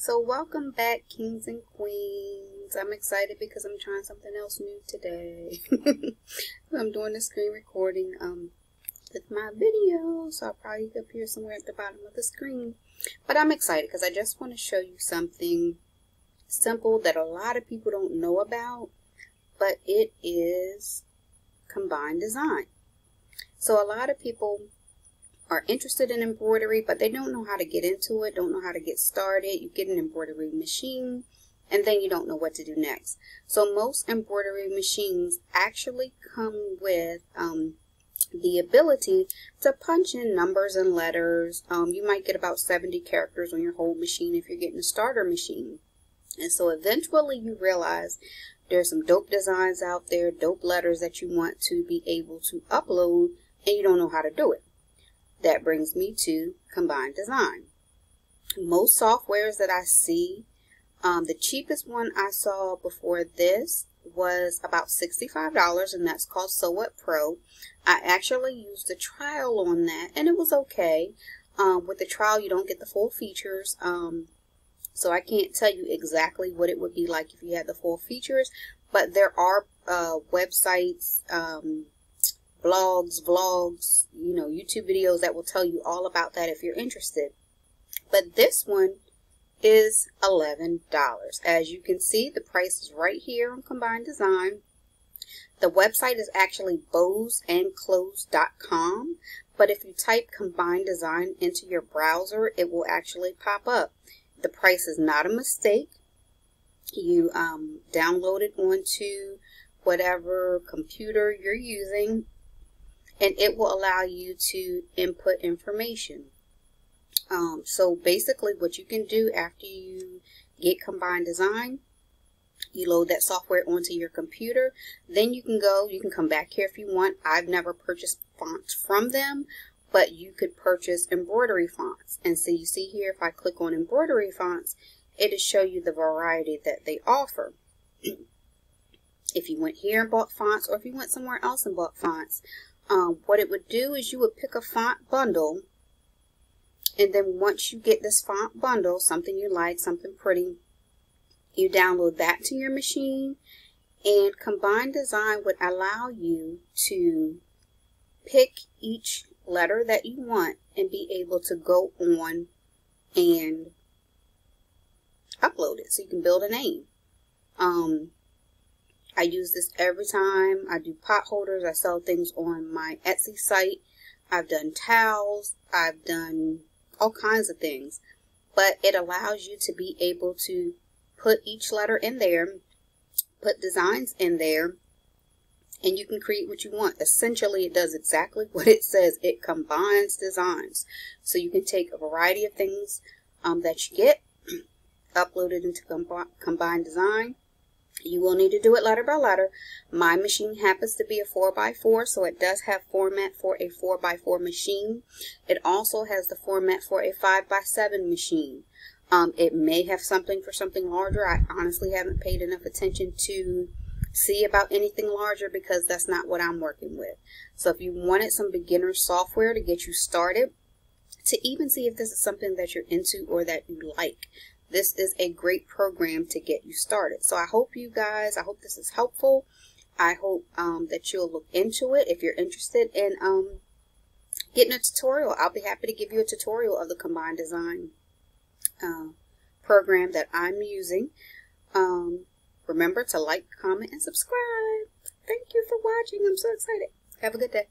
So welcome back, kings and queens. I'm excited because I'm trying something else new today. I'm doing a screen recording with my video, so I'll probably appear somewhere at the bottom of the screen. But I'm excited because I just want to show you something simple that a lot of people don't know about, but it is combined design. So a lot of people are interested in embroidery, but they don't know how to get into it, don't know how to get started. You get an embroidery machine, and then you don't know what to do next. So most embroidery machines actually come with the ability to punch in numbers and letters. You might get about 70 characters on your whole machine if you're getting a starter machine. And so eventually you realize there's some dope designs out there, dope letters that you want to be able to upload, and you don't know how to do it. That brings me to combined design. Most softwares that I see, the cheapest one I saw before this was about $65, and that's called Sewhat Pro. I actually used a trial on that, and it was okay. With the trial, you don't get the full features, so I can't tell you exactly what it would be like if you had the full features, but there are websites, blogs, vlogs, YouTube videos that will tell you all about that if you're interested. But this one is $11. As you can see, the price is right here on Combined Design. The website is actually bowsandclothes.com, but if you type Combined Design into your browser, it will actually pop up. The price is not a mistake. You download it onto whatever computer you're using, and it will allow you to input information. So basically what you can do after you get Combined Design, you load that software onto your computer, then you can come back here if you want. I've never purchased fonts from them, but you could purchase embroidery fonts. And so you see here, if I click on embroidery fonts, it'll show you the variety that they offer. If you went here and bought fonts, or if you went somewhere else and bought fonts, what it would do is you would pick a font bundle, and then once you get this font bundle, something you like, something pretty, you download that to your machine, and Combined Design would allow you to pick each letter that you want and be able to go on and upload it so you can build a name. I use this every time I do pot holders. I sell things on my Etsy site. I've done towels. I've done all kinds of things. But it allows you to be able to put each letter in there, put designs in there, and you can create what you want. Essentially, it does exactly what it says. It combines designs. So you can take a variety of things that you get, upload it into Combined Design. You will need to do it letter by letter. My machine happens to be a 4x4, so it does have format for a 4x4 machine. It also has the format for a 5x7 machine. It may have something for something larger. I honestly haven't paid enough attention to see about anything larger because that's not what I'm working with. So if you wanted some beginner software to get you started, to even see if this is something that you're into or that you like, this is a great program to get you started. So I hope this is helpful. I hope that you'll look into it. If you're interested in getting a tutorial, I'll be happy to give you a tutorial of the Combined Design program that I'm using. Remember to like, comment, and subscribe. Thank you for watching. I'm so excited. Have a good day.